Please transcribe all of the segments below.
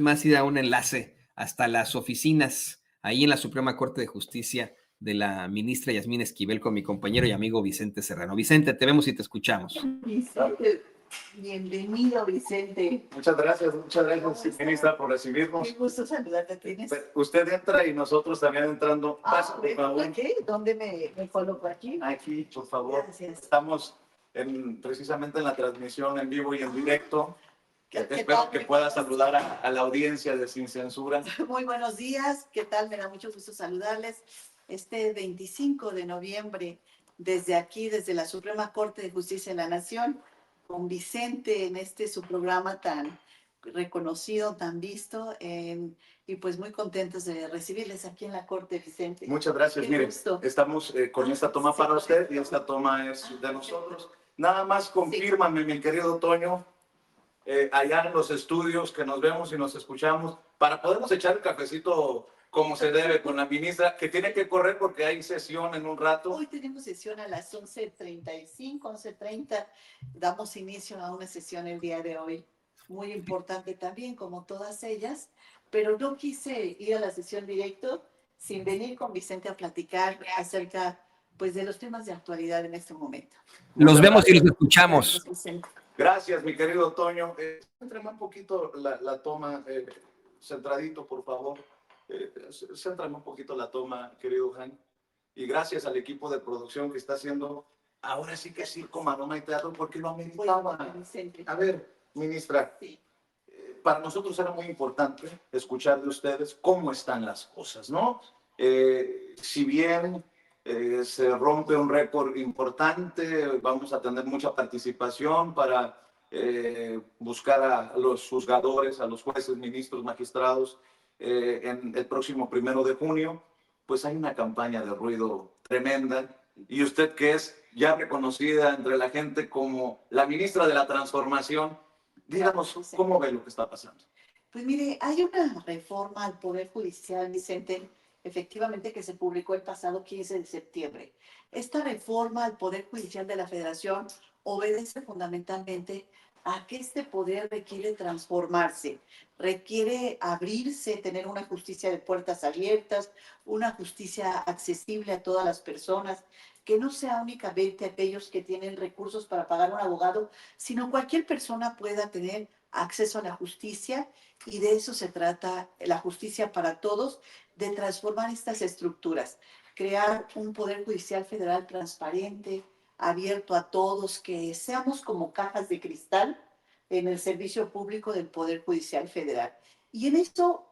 más ir a un enlace hasta las oficinas, ahí en la Suprema Corte de Justicia de la ministra Yasmín Esquivel con mi compañero y amigo Vicente Serrano. Vicente, te vemos y te escuchamos. Vicente, bienvenido, Vicente. Muchas gracias, ministra, por recibirnos. Qué gusto saludarte. ¿Tienes? Usted entra y nosotros también entrando. Pase, por favor. ¿Aquí? ¿Dónde me coloco aquí? Aquí, por favor. Gracias. Estamos precisamente en la transmisión en vivo y en directo. ¿Qué Espero tal? que pueda saludar a la audiencia de Sin Censura. Muy buenos días. ¿Qué tal? Me da mucho gusto saludarles. Este 25 de noviembre, desde aquí, desde la Suprema Corte de Justicia de la Nación, con Vicente en su programa tan reconocido, tan visto, y pues muy contentos de recibirles aquí en la Corte, Vicente. Muchas gracias. Qué Mire, gusto. estamos con esta toma para usted y esta toma es de nosotros. Nada más confírmame, mi querido Toño, allá en los estudios que nos vemos y nos escuchamos, para podernos echar el cafecito como se debe con la ministra, que tiene que correr porque hay sesión en un rato. Hoy tenemos sesión a las 11:35, 11:30. Damos inicio a una sesión el día de hoy, muy importante también, como todas ellas, pero no quise ir a la sesión directo sin venir con Vicente a platicar acerca pues, de los temas de actualidad en este momento. Los vemos y los escuchamos. Gracias, mi querido Toño. Céntrame un poquito la toma, centradito, por favor. Céntrame un poquito la toma, querido Jaime. Y gracias al equipo de producción que está haciendo, ahora sí que circo, maroma y teatro, porque lo ameritaba. A ver, ministra, sí. Para nosotros era muy importante escuchar de ustedes cómo están las cosas, ¿no? Si bien se rompe un récord importante, vamos a tener mucha participación para buscar a los juzgadores, a los jueces, ministros, magistrados en el próximo 1 de junio, pues hay una campaña de ruido tremenda y usted que es ya reconocida entre la gente como la ministra de la transformación, díganos cómo ve lo que está pasando. Pues mire, hay una reforma al Poder Judicial, Vicente, efectivamente que se publicó el pasado 15 de septiembre. Esta reforma al Poder Judicial de la Federación obedece fundamentalmente a que este poder requiere transformarse, requiere abrirse, tener una justicia de puertas abiertas, una justicia accesible a todas las personas, que no sea únicamente aquellos que tienen recursos para pagar un abogado, sino cualquier persona pueda tener acceso a la justicia, y de eso se trata la justicia para todos, de transformar estas estructuras, crear un poder judicial federal transparente, abierto a todos, que seamos como cajas de cristal en el servicio público del Poder Judicial Federal. Y en eso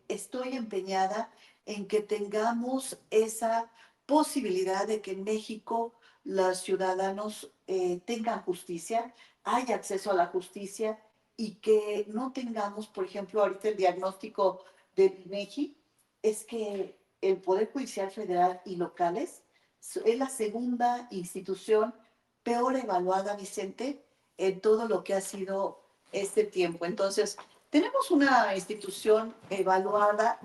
estoy empeñada en que tengamos esa posibilidad de que en México los ciudadanos tengan justicia, haya acceso a la justicia y que no tengamos, por ejemplo, ahorita el diagnóstico de INEGI es que el Poder Judicial Federal y locales es la segunda institución peor evaluada, Vicente, en todo lo que ha sido este tiempo. Entonces, tenemos una institución devaluada,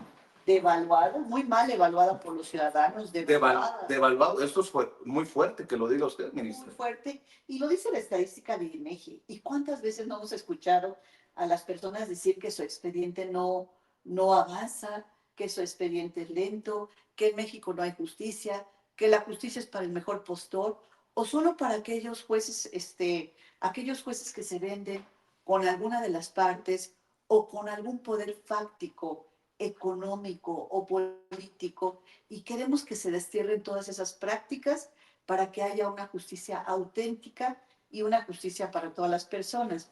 muy mal evaluada por los ciudadanos. Devaluado, esto es muy fuerte que lo diga usted, ministra. Muy fuerte, y lo dice la estadística de INEGI. ¿Y cuántas veces no hemos escuchado a las personas decir que su expediente no avanza, que su expediente es lento, que en México no hay justicia, que la justicia es para el mejor postor, o solo para aquellos jueces que se venden con alguna de las partes o con algún poder fáctico, económico o político, y queremos que se destierren todas esas prácticas para que haya una justicia auténtica y una justicia para todas las personas.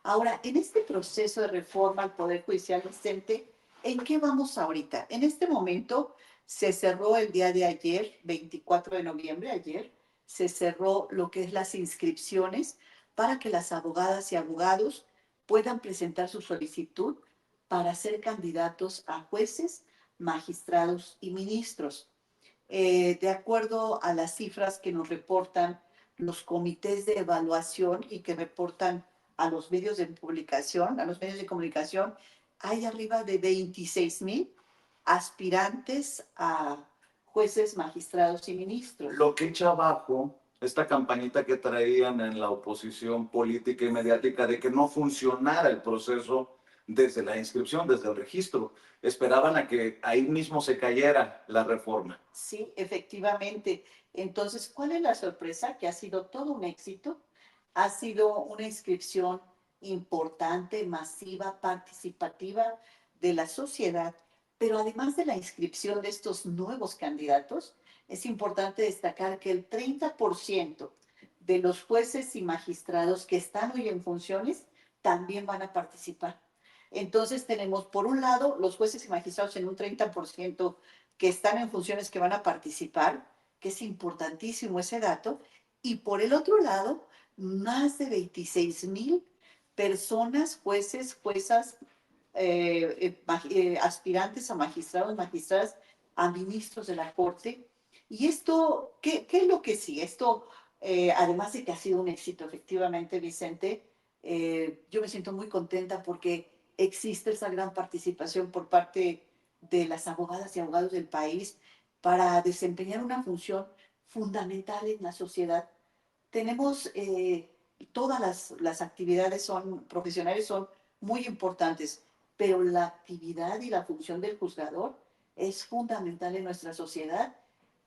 Ahora, en este proceso de reforma al Poder Judicial, Vicente, ¿en qué vamos ahorita? En este momento se cerró el día de ayer, 24 de noviembre, ayer, se cerró lo que es las inscripciones para que las abogadas y abogados puedan presentar su solicitud para ser candidatos a jueces, magistrados y ministros. De acuerdo a las cifras que nos reportan los comités de evaluación y que reportan a los medios de publicación, a los medios de comunicación, hay arriba de 26,000 aspirantes a jueces, magistrados y ministros. Lo que echa abajo esta campañita que traían en la oposición política y mediática de que no funcionara el proceso desde la inscripción, desde el registro. Esperaban a que ahí mismo se cayera la reforma. Sí, efectivamente. Entonces, ¿cuál es la sorpresa? Que ha sido todo un éxito. Ha sido una inscripción importante, masiva, participativa de la sociedad. Pero además de la inscripción de estos nuevos candidatos, es importante destacar que el 30% de los jueces y magistrados que están hoy en funciones también van a participar. Entonces tenemos, por un lado, los jueces y magistrados en un 30% que están en funciones que van a participar, que es importantísimo ese dato, y por el otro lado, más de 26,000 personas, jueces, juezas, aspirantes a magistrados, magistradas, a ministros de la Corte. Y esto, ¿qué es lo que sí? Esto, además de que ha sido un éxito, efectivamente, Vicente, yo me siento muy contenta porque existe esa gran participación por parte de las abogadas y abogados del país para desempeñar una función fundamental en la sociedad. Tenemos todas las actividades son profesionales, son muy importantes, pero la actividad y la función del juzgador es fundamental en nuestra sociedad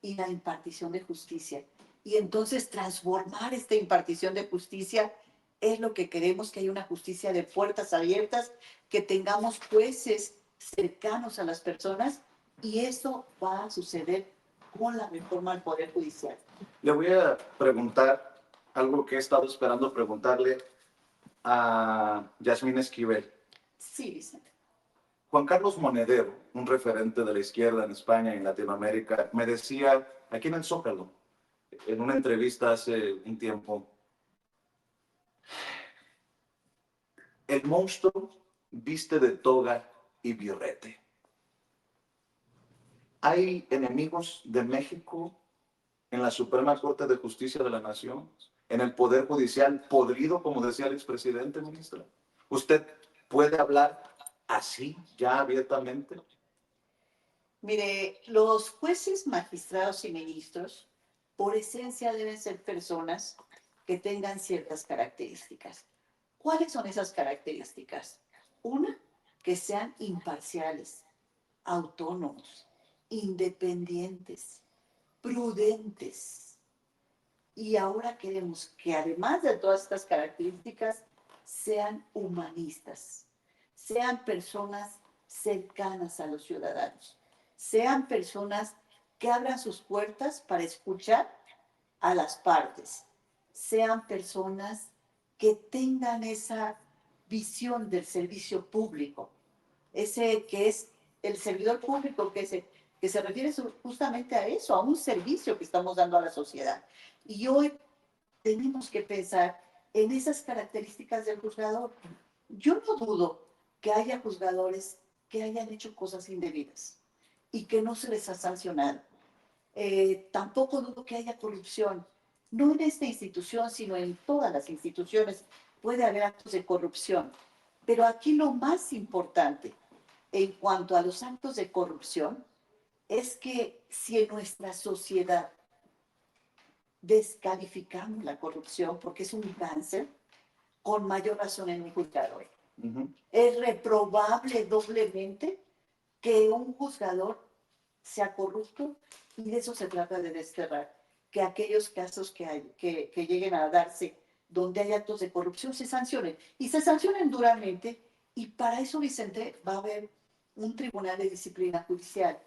y la impartición de justicia. Y entonces transformar esta impartición de justicia es lo que queremos, que haya una justicia de puertas abiertas, que tengamos jueces cercanos a las personas, y eso va a suceder con la reforma al Poder Judicial. Le voy a preguntar algo que he estado esperando preguntarle a Yasmín Esquivel. Sí, Vicente. Juan Carlos Monedero, un referente de la izquierda en España y en Latinoamérica, me decía aquí en el Zócalo, en una entrevista hace un tiempo, el monstruo viste de toga y birrete. ¿Hay enemigos de México en la Suprema Corte de Justicia de la Nación? ¿En el Poder Judicial podrido, como decía el expresidente, ministra? ¿Usted puede hablar así, ya abiertamente? Mire, los jueces, magistrados y ministros, por esencia, deben ser personas que tengan ciertas características. ¿Cuáles son esas características? Una, que sean imparciales, autónomos, independientes, prudentes. Y ahora queremos que además de todas estas características, sean humanistas, sean personas cercanas a los ciudadanos, sean personas que abran sus puertas para escuchar a las partes, sean personas que tengan esa visión del servicio público, ese que es el servidor público que se refiere justamente a eso, a un servicio que estamos dando a la sociedad. Y hoy tenemos que pensar en esas características del juzgador. Yo no dudo que haya juzgadores que hayan hecho cosas indebidas y que no se les ha sancionado. Tampoco dudo que haya corrupción, no en esta institución, sino en todas las instituciones puede haber actos de corrupción. Pero aquí lo más importante en cuanto a los actos de corrupción es que si en nuestra sociedad descalificamos la corrupción porque es un cáncer, con mayor razón en un juzgador. Es reprobable doblemente que un juzgador sea corrupto, y de eso se trata de desterrar, que aquellos casos que lleguen a darse donde hay actos de corrupción se sancionen, y se sancionen duramente, y para eso, Vicente, va a haber un tribunal de disciplina judicial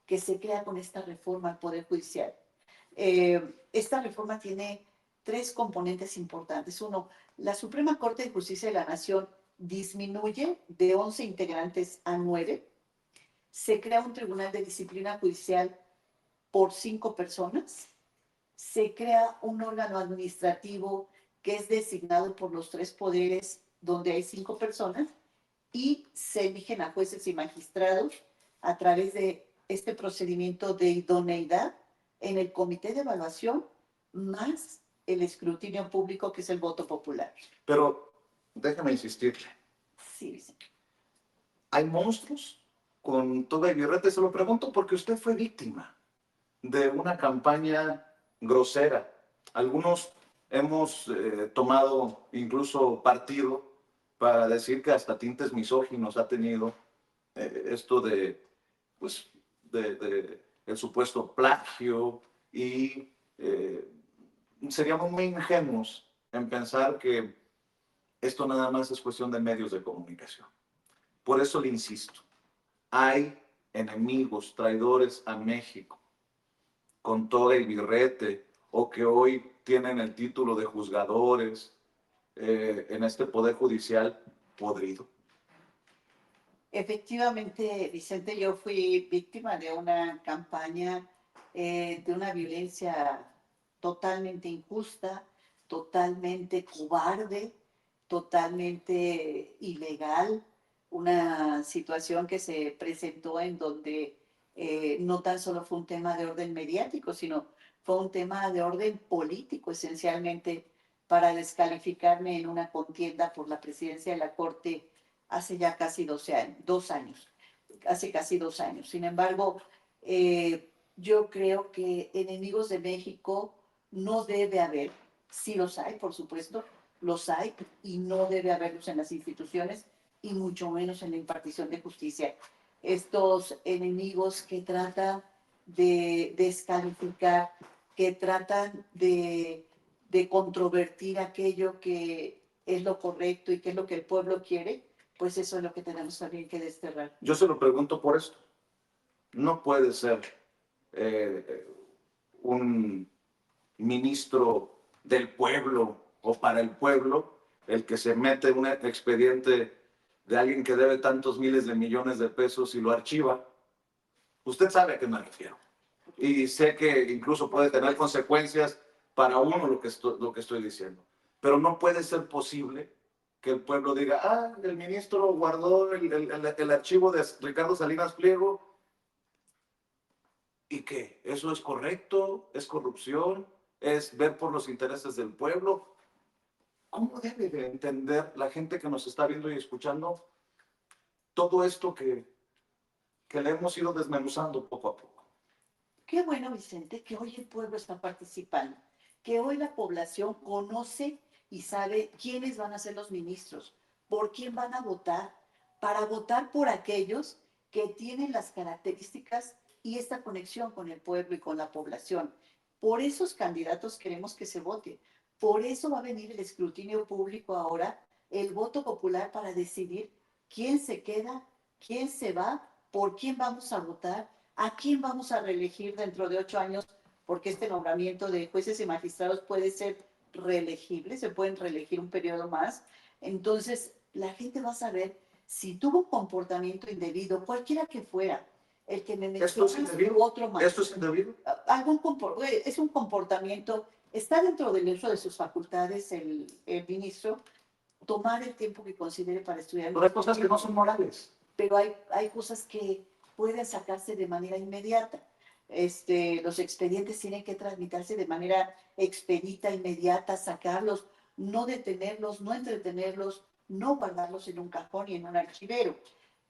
que se crea con esta reforma al Poder Judicial. Esta reforma tiene tres componentes importantes. Uno, la Suprema Corte de Justicia de la Nación disminuye de 11 integrantes a 9. Se crea un tribunal de disciplina judicial por 5 personas. Se crea un órgano administrativo que es designado por los 3 poderes, donde hay 5 personas, y se eligen a jueces y magistrados a través de este procedimiento de idoneidad en el comité de evaluación, más el escrutinio público, que es el voto popular. Pero déjame insistirle. Sí, Vicente. ¿Hay monstruos con toga y birrete? Se lo pregunto porque usted fue víctima de una campaña grosera. Algunos hemos tomado incluso partido para decir que hasta tintes misóginos ha tenido esto de, pues, el supuesto plagio y seríamos muy ingenuos en pensar que esto nada más es cuestión de medios de comunicación. Por eso le insisto, hay enemigos, traidores a México, con toga y birrete, o que hoy tienen el título de juzgadores en este poder judicial podrido. Efectivamente, Vicente, yo fui víctima de una campaña de una violencia totalmente injusta, totalmente cobarde, totalmente ilegal, una situación que se presentó en donde no tan solo fue un tema de orden mediático, sino fue un tema de orden político, esencialmente, para descalificarme en una contienda por la presidencia de la Corte hace ya casi 12 años, 2 años, hace casi 2 años. Sin embargo, yo creo que enemigos de México no debe haber, sí los hay, por supuesto, los hay, y no debe haberlos en las instituciones y mucho menos en la impartición de justicia. Estos enemigos que tratan de descalificar, que tratan de controvertir aquello que es lo correcto y que es lo que el pueblo quiere, pues eso es lo que tenemos también que desterrar. Yo se lo pregunto por esto. No puede ser un ministro del pueblo o para el pueblo el que se mete en un expediente de alguien que debe tantos miles de millones de pesos y lo archiva. Usted sabe a qué me refiero. Y sé que incluso puede tener consecuencias para uno lo que estoy diciendo. Pero no puede ser posible que el pueblo diga, ah, el ministro guardó el archivo de Ricardo Salinas Pliego. ¿Y qué? ¿Eso es correcto? ¿Es corrupción? ¿Es ver por los intereses del pueblo? ¿Cómo debe de entender la gente que nos está viendo y escuchando todo esto que le hemos ido desmenuzando poco a poco? Qué bueno, Vicente, que hoy el pueblo está participando, que hoy la población conoce y sabe quiénes van a ser los ministros, por quién van a votar, para votar por aquellos que tienen las características y esta conexión con el pueblo y con la población. Por esos candidatos queremos que se vote. Por eso va a venir el escrutinio público ahora, el voto popular para decidir quién se queda, quién se va, por quién vamos a votar, a quién vamos a reelegir dentro de 8 años, porque este nombramiento de jueces y magistrados puede ser reelegible, se pueden reelegir un periodo más. Entonces, la gente va a saber si tuvo un comportamiento indebido, cualquiera que fuera, el que me mencionas u otro más. ¿Esto es indebido? Es un comportamiento, está dentro del uso de sus facultades el ministro, tomar el tiempo que considere para estudiar. Pero hay cosas que no son morales. Pero hay cosas que pueden sacarse de manera inmediata. Los expedientes tienen que tramitarse de manera expedita, inmediata, sacarlos, no detenerlos, no entretenerlos, no guardarlos en un cajón y en un archivero.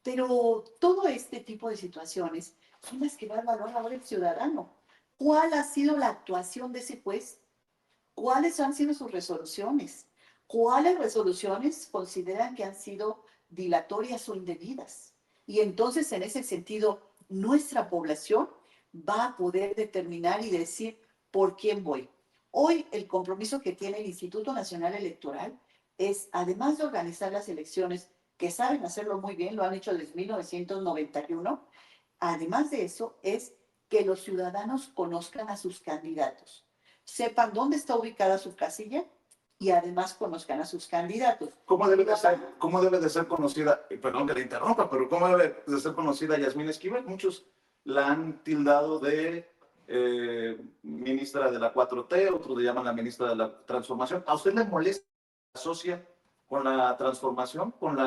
Pero todo este tipo de situaciones son las que va a evaluar ahora el ciudadano. ¿Cuál ha sido la actuación de ese juez? ¿Cuáles han sido sus resoluciones? ¿Cuáles resoluciones consideran que han sido dilatorias o indebidas? Y entonces, en ese sentido, nuestra población va a poder determinar y decir por quién voy. Hoy, el compromiso que tiene el Instituto Nacional Electoral es, además de organizar las elecciones, que saben hacerlo muy bien, lo han hecho desde 1991, además de eso, es que los ciudadanos conozcan a sus candidatos, sepan dónde está ubicada su casilla y además conozcan a sus candidatos. ¿Cómo debe de ser conocida, perdón que le interrumpa, pero cómo debe de ser conocida Yasmín Esquivel? Muchos la han tildado de ministra de la 4T, otros le llaman la ministra de la Transformación. ¿A usted le molesta, asocia con la transformación, con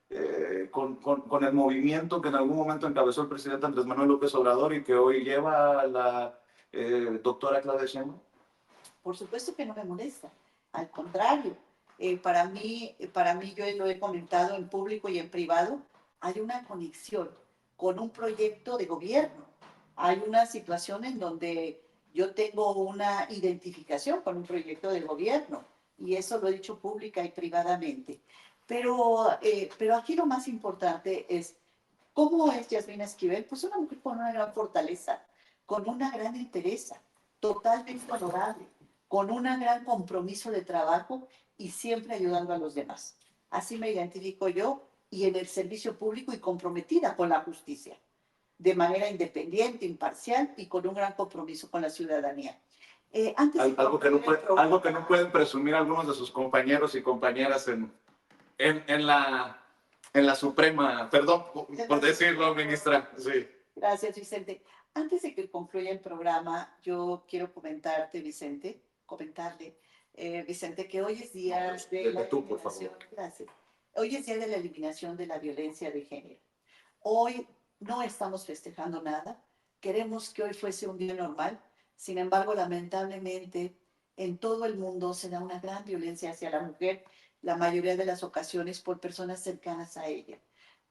el movimiento que en algún momento encabezó el presidente Andrés Manuel López Obrador y que hoy lleva a la doctora Claudia Sheinbaum? Por supuesto que no me molesta, al contrario, para mí, yo lo he comentado en público y en privado, hay una conexión con un proyecto de gobierno, hay una situación en donde yo tengo una identificación con un proyecto de gobierno y eso lo he dicho pública y privadamente. Pero aquí lo más importante es, ¿cómo es Yasmina Esquivel? Pues una mujer con una gran fortaleza, con una gran entereza, totalmente honorable, con un gran compromiso de trabajo y siempre ayudando a los demás. Así me identifico yo y en el servicio público y comprometida con la justicia, de manera independiente, imparcial y con un gran compromiso con la ciudadanía. Algo que no pueden presumir algunos de sus compañeros y compañeras en la Suprema, perdón por decirlo, ministra. Sí. Gracias, Vicente. Antes de que concluya el programa, yo quiero comentarle, Vicente, que hoy es día de la eliminación. Gracias. Hoy es día de la eliminación de la violencia de género. Hoy no estamos festejando nada. Queremos que hoy fuese un día normal. Sin embargo, lamentablemente, en todo el mundo se da una gran violencia hacia la mujer, la mayoría de las ocasiones por personas cercanas a ella.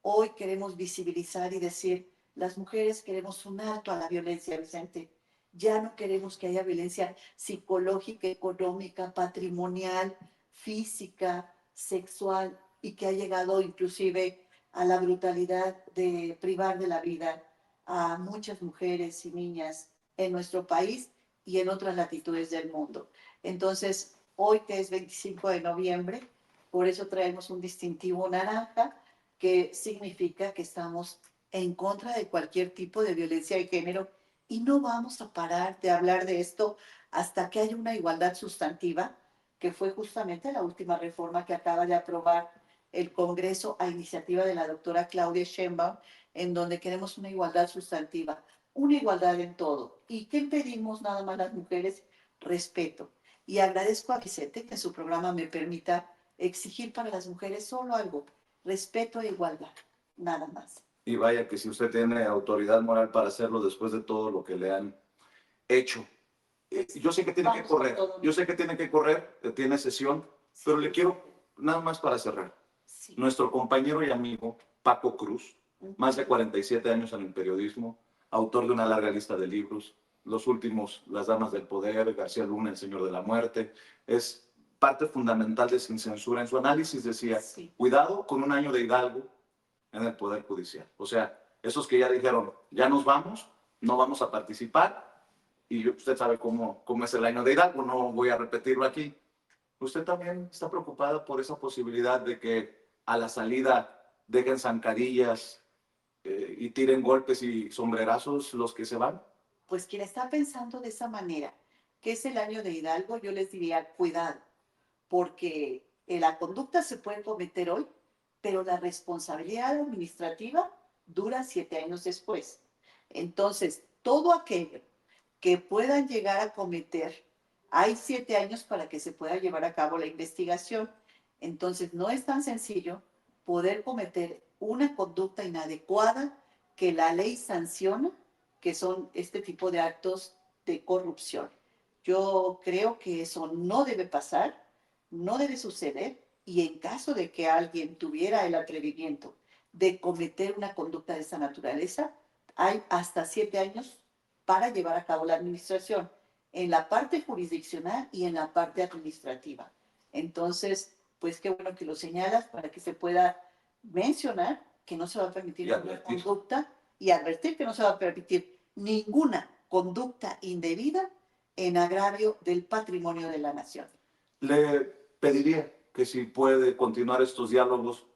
Hoy queremos visibilizar y decir, las mujeres queremos un alto a la violencia, Vicente. Ya no queremos que haya violencia psicológica, económica, patrimonial, física, sexual y que ha llegado inclusive a la brutalidad de privar de la vida a muchas mujeres y niñas en nuestro país y en otras latitudes del mundo. Entonces, hoy que es 25 de noviembre, por eso traemos un distintivo naranja que significa que estamos en contra de cualquier tipo de violencia de género y no vamos a parar de hablar de esto hasta que haya una igualdad sustantiva, que fue justamente la última reforma que acaba de aprobar el Congreso a iniciativa de la doctora Claudia Sheinbaum, en donde queremos una igualdad sustantiva, una igualdad en todo. ¿Y qué pedimos nada más las mujeres? Respeto. Y agradezco a Vicente que en su programa me permita exigir para las mujeres solo algo, respeto e igualdad, nada más. Y vaya que si usted tiene autoridad moral para hacerlo después de todo lo que le han hecho. Yo sé que tiene que correr, tiene sesión, pero le quiero, nada más para cerrar. Sí. Nuestro compañero y amigo Paco Cruz, más de 47 años en el periodismo, autor de una larga lista de libros, los últimos, Las Damas del Poder, García Luna, El Señor de la Muerte, es parte fundamental de Sin Censura. En su análisis decía, sí, cuidado con un año de Hidalgo en el Poder Judicial. O sea, esos que ya dijeron, ya nos vamos, no vamos a participar, y usted sabe cómo es el año de Hidalgo, no voy a repetirlo aquí. ¿Usted también está preocupada por esa posibilidad de que a la salida dejen zancadillas y tiren golpes y sombrerazos los que se van? Pues quien está pensando de esa manera, que es el año de Hidalgo, yo les diría, cuidado, porque la conducta se puede cometer hoy, pero la responsabilidad administrativa dura 7 años después. Entonces, todo aquello que puedan llegar a cometer, hay 7 años para que se pueda llevar a cabo la investigación. Entonces, no es tan sencillo poder cometer una conducta inadecuada que la ley sanciona, que son este tipo de actos de corrupción. Yo creo que eso no debe pasar, no debe suceder, y en caso de que alguien tuviera el atrevimiento de cometer una conducta de esa naturaleza, hay hasta 7 años para llevar a cabo la administración, en la parte jurisdiccional y en la parte administrativa. Entonces, pues qué bueno que lo señalas para que se pueda mencionar que no se va a permitir ninguna conducta y advertir que no se va a permitir ninguna conducta indebida en agravio del patrimonio de la nación. Le pediría que si puede continuar estos diálogos,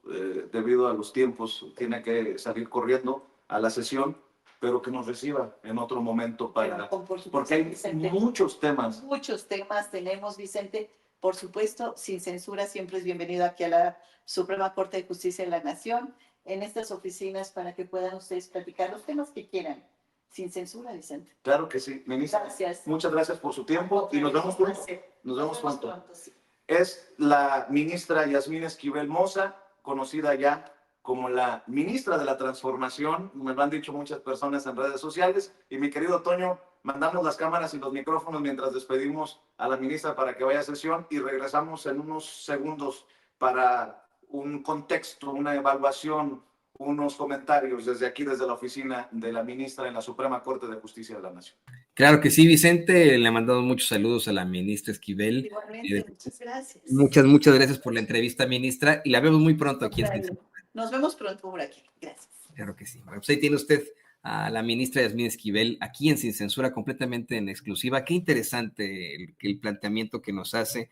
debido a los tiempos, tiene que salir corriendo a la sesión, pero que nos reciba en otro momento para... porque hay Vicente, muchos temas. Muchos temas tenemos, Vicente. Por supuesto, Sin Censura siempre es bienvenido aquí a la Suprema Corte de Justicia de la Nación, en estas oficinas, para que puedan ustedes platicar los temas que quieran. Sin censura, Vicente. Claro que sí, ministra. Gracias. Muchas gracias por su tiempo y nos vemos pronto. Nos vemos pronto. Sí. Es la ministra Yasmina Esquivel Moza, conocida ya como la ministra de la Transformación. Me lo han dicho muchas personas en redes sociales. Y mi querido Toño, mandamos las cámaras y los micrófonos mientras despedimos a la ministra para que vaya a sesión y regresamos en unos segundos para un contexto, una evaluación, unos comentarios desde aquí, desde la oficina de la ministra en la Suprema Corte de Justicia de la Nación. Claro que sí, Vicente, le mandamos muchos saludos a la ministra Esquivel. Igualmente, muchas gracias. Muchas gracias por la entrevista, ministra, y la vemos muy pronto aquí en Sin Censura. Nos vemos pronto por aquí. Gracias. Claro que sí. Bueno, pues ahí tiene usted a la ministra Yasmín Esquivel aquí en Sin Censura, completamente en exclusiva. Qué interesante el planteamiento que nos hace.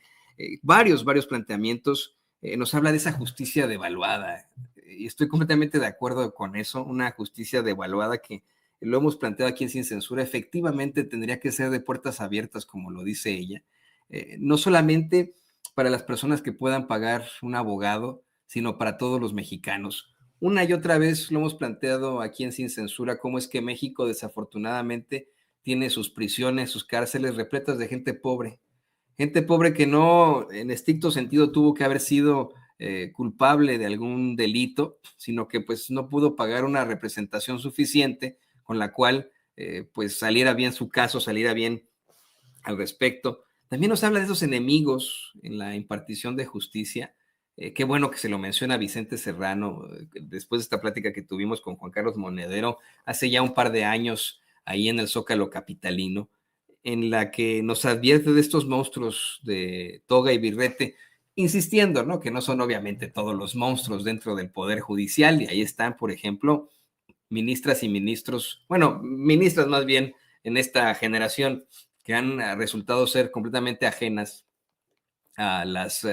Varios planteamientos. Nos habla de esa justicia devaluada. Y estoy completamente de acuerdo con eso. Una justicia devaluada que lo hemos planteado aquí en Sin Censura. Efectivamente tendría que ser de puertas abiertas, como lo dice ella. No solamente para las personas que puedan pagar un abogado, sino para todos los mexicanos. Una y otra vez lo hemos planteado aquí en Sin Censura, cómo es que México desafortunadamente tiene sus prisiones, sus cárceles repletas de gente pobre que no en estricto sentido tuvo que haber sido culpable de algún delito, sino que pues no pudo pagar una representación suficiente con la cual pues saliera bien su caso, saliera bien al respecto. También nos habla de esos enemigos en la impartición de justicia. Qué bueno que se lo menciona Vicente Serrano, después de esta plática que tuvimos con Juan Carlos Monedero hace ya un par de años ahí en el Zócalo capitalino, en la que nos advierte de estos monstruos de toga y birrete, insistiendo, ¿no?, que no son obviamente todos los monstruos dentro del Poder Judicial, y ahí están, por ejemplo, ministras y ministros, bueno, ministras más bien en esta generación, que han resultado ser completamente ajenas a las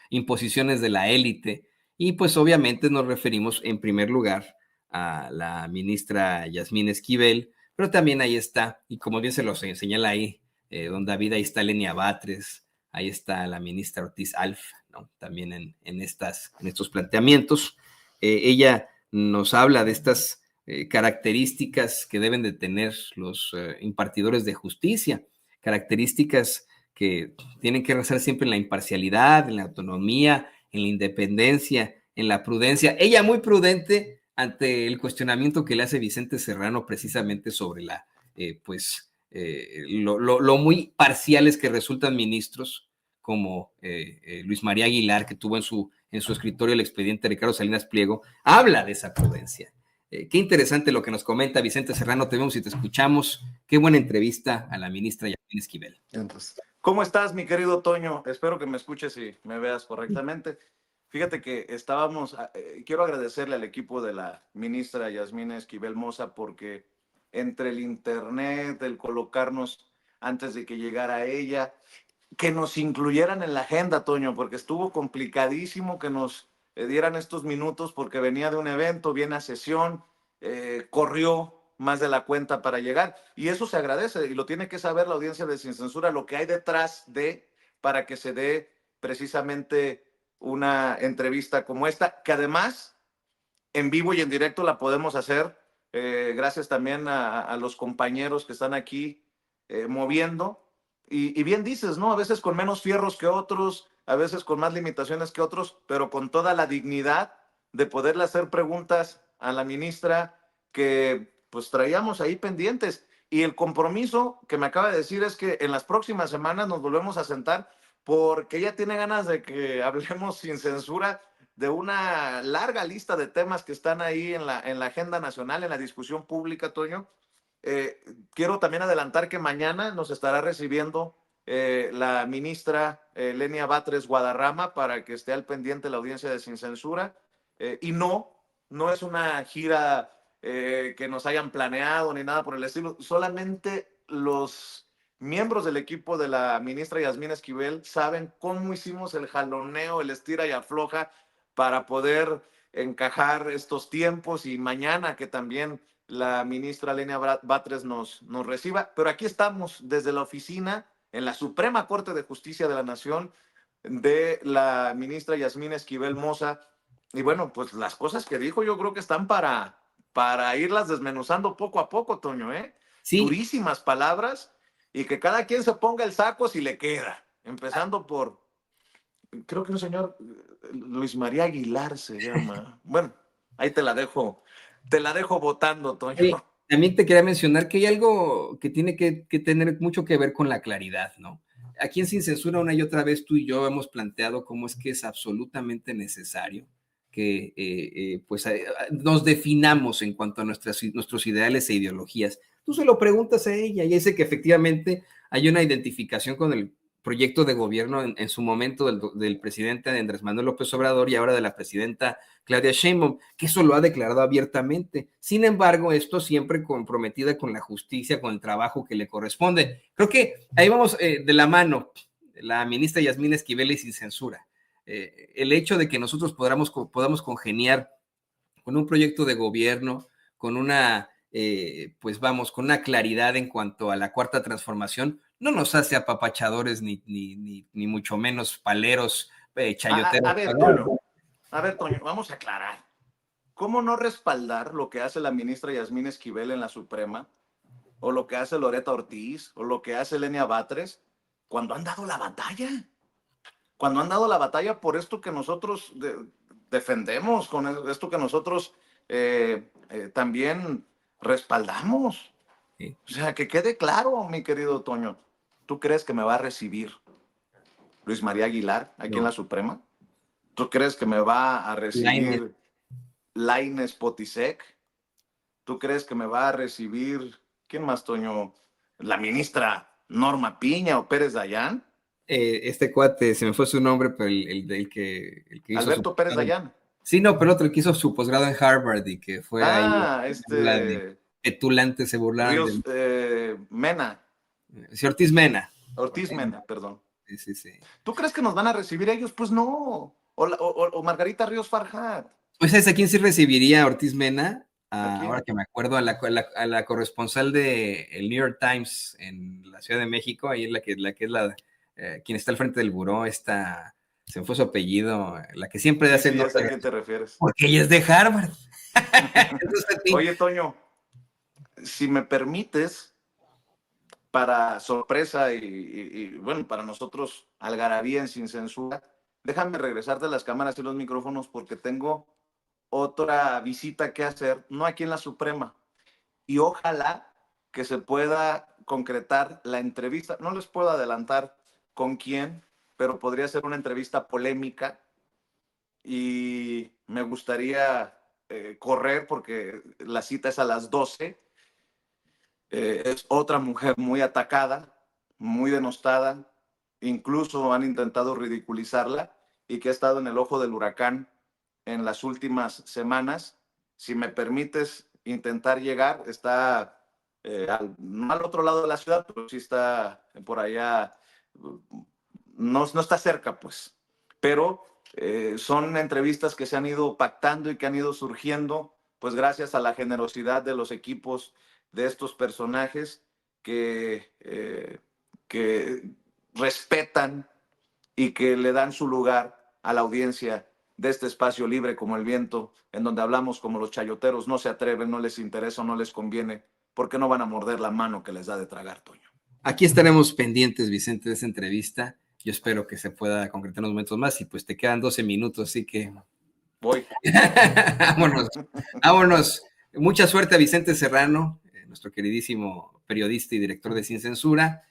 imposiciones de la élite. Y pues obviamente nos referimos en primer lugar a la ministra Yasmín Esquivel, pero también ahí está, y como bien se lo señala ahí, don David, ahí está Lenia Batres, ahí está la ministra Ortiz Alf, ¿no?, también en estos planteamientos. Ella nos habla de estas características que deben de tener los impartidores de justicia, características que tienen que rezar siempre en la imparcialidad, en la autonomía, en la independencia, en la prudencia. Ella muy prudente ante el cuestionamiento que le hace Vicente Serrano precisamente sobre lo muy parciales que resultan ministros, como Luis María Aguilar, que tuvo en su escritorio el expediente Ricardo Salinas Pliego, habla de esa prudencia. Qué interesante lo que nos comenta Vicente Serrano, te vemos y te escuchamos. Qué buena entrevista a la ministra Yasmín Esquivel. Entonces, ¿cómo estás, mi querido Toño? Espero que me escuches y me veas correctamente. Fíjate que quiero agradecerle al equipo de la ministra Yasmín Esquivel Moza, porque entre el internet, el colocarnos antes de que llegara ella, que nos incluyeran en la agenda, Toño, porque estuvo complicadísimo que nos dieran estos minutos porque venía de un evento, viene a sesión, corrió más de la cuenta para llegar, y eso se agradece y lo tiene que saber la audiencia de Sin Censura, lo que hay detrás para que se dé precisamente una entrevista como esta, que además en vivo y en directo la podemos hacer, gracias también a los compañeros que están aquí moviendo. Y bien dices, ¿no? A veces con menos fierros que otros, a veces con más limitaciones que otros, pero con toda la dignidad de poderle hacer preguntas a la ministra que pues traíamos ahí pendientes. Y el compromiso que me acaba de decir es que en las próximas semanas nos volvemos a sentar, porque ella tiene ganas de que hablemos sin censura de una larga lista de temas que están ahí en la agenda nacional, en la discusión pública, Toño. Quiero también adelantar que mañana nos estará recibiendo la ministra Lenia Batres Guadarrama, para que esté al pendiente la audiencia de Sin Censura. Y no es una gira que nos hayan planeado ni nada por el estilo, solamente los miembros del equipo de la ministra Yasmín Esquivel saben cómo hicimos el jaloneo, el estira y afloja para poder encajar estos tiempos, y mañana que también la ministra Lenia Batres nos reciba. Pero aquí estamos desde la oficina en la Suprema Corte de Justicia de la Nación de la ministra Yasmín Esquivel Moza. Y bueno, pues las cosas que dijo yo creo que están para irlas desmenuzando poco a poco, Toño, ¿eh? Sí. Durísimas palabras, y que cada quien se ponga el saco si le queda. Empezando por, creo que un señor, Luis María Aguilar se llama. Bueno, ahí te la dejo votando, Toño. Sí, también te quería mencionar que hay algo que tiene que tener mucho que ver con la claridad, ¿no? Aquí en Sin Censura, una y otra vez tú y yo hemos planteado cómo es que es absolutamente necesario que nos definamos en cuanto a nuestros ideales e ideologías. tú se lo preguntas a ella y dice que efectivamente hay una identificación con el proyecto de gobierno en su momento del presidente Andrés Manuel López Obrador y ahora de la presidenta Claudia Sheinbaum, que eso lo ha declarado abiertamente. Sin embargo, esto siempre comprometida con la justicia, con el trabajo que le corresponde. Creo que ahí vamos de la mano, la ministra Yasmín Esquivel y sin censura. El hecho de que nosotros podamos congeniar con un proyecto de gobierno, con una, pues vamos, con una claridad en cuanto a la cuarta transformación, no nos hace apapachadores ni mucho menos paleros, chayoteros. A ver, Toño, vamos a aclarar. ¿Cómo no respaldar lo que hace la ministra Yasmín Esquivel en la Suprema, o lo que hace Loretta Ortiz, o lo que hace Lenia Batres, cuando han dado la batalla? Cuando han dado la batalla por esto que nosotros defendemos, con esto que nosotros también respaldamos. Sí. O sea, que quede claro, mi querido Toño. ¿Tú crees que me va a recibir Luis María Aguilar aquí en la Suprema? ¿Tú crees que me va a recibir Lainez Potisek? ¿Tú crees que me va a recibir, quién más, Toño? La ministra Norma Piña o Pérez Dayán. Este cuate, se me fue su nombre, pero el que hizo Alberto Pérez Dayán. Sí, no, pero otro que hizo su posgrado en Harvard y que fue ahí. Petulante, se burlaron. Mena. Sí, Ortiz Mena. Ortiz Mena, perdón. Sí. ¿Tú crees que nos van a recibir ellos? Pues no. O Margarita Ríos Farjat. Pues ¿sabes a quién sí recibiría Ortiz Mena? Ahora que me acuerdo, a la corresponsal de el New York Times en la Ciudad de México, ahí es quien está al frente del buró, se me fue su apellido, la que siempre hace... Sí, ya sé a quién te refieres. Porque ella es de Harvard. Oye, Toño, si me permites, para sorpresa y bueno, para nosotros, algarabía en Sin Censura, déjame regresar de las cámaras y los micrófonos porque tengo otra visita que hacer, no aquí en la Suprema. Y ojalá que se pueda concretar la entrevista. No les puedo adelantar con quién, pero podría ser una entrevista polémica y me gustaría correr porque la cita es a las 12. Es otra mujer muy atacada, muy denostada, incluso han intentado ridiculizarla y que ha estado en el ojo del huracán en las últimas semanas. Si me permites intentar llegar, está no al otro lado de la ciudad, pero sí está por allá, no está cerca, pues. Pero son entrevistas que se han ido pactando y que han ido surgiendo, pues gracias a la generosidad de los equipos de estos personajes que respetan y que le dan su lugar a la audiencia de este espacio libre como el viento, en donde hablamos como los chayoteros, no se atreven, no les interesa, no les conviene, porque no van a morder la mano que les da de tragar, Toño. Aquí estaremos pendientes, Vicente, de esa entrevista. Yo espero que se pueda concretar en unos momentos más y pues te quedan 12 minutos, así que... Voy. Vámonos. Mucha suerte a Vicente Serrano, nuestro queridísimo periodista y director de Sin Censura.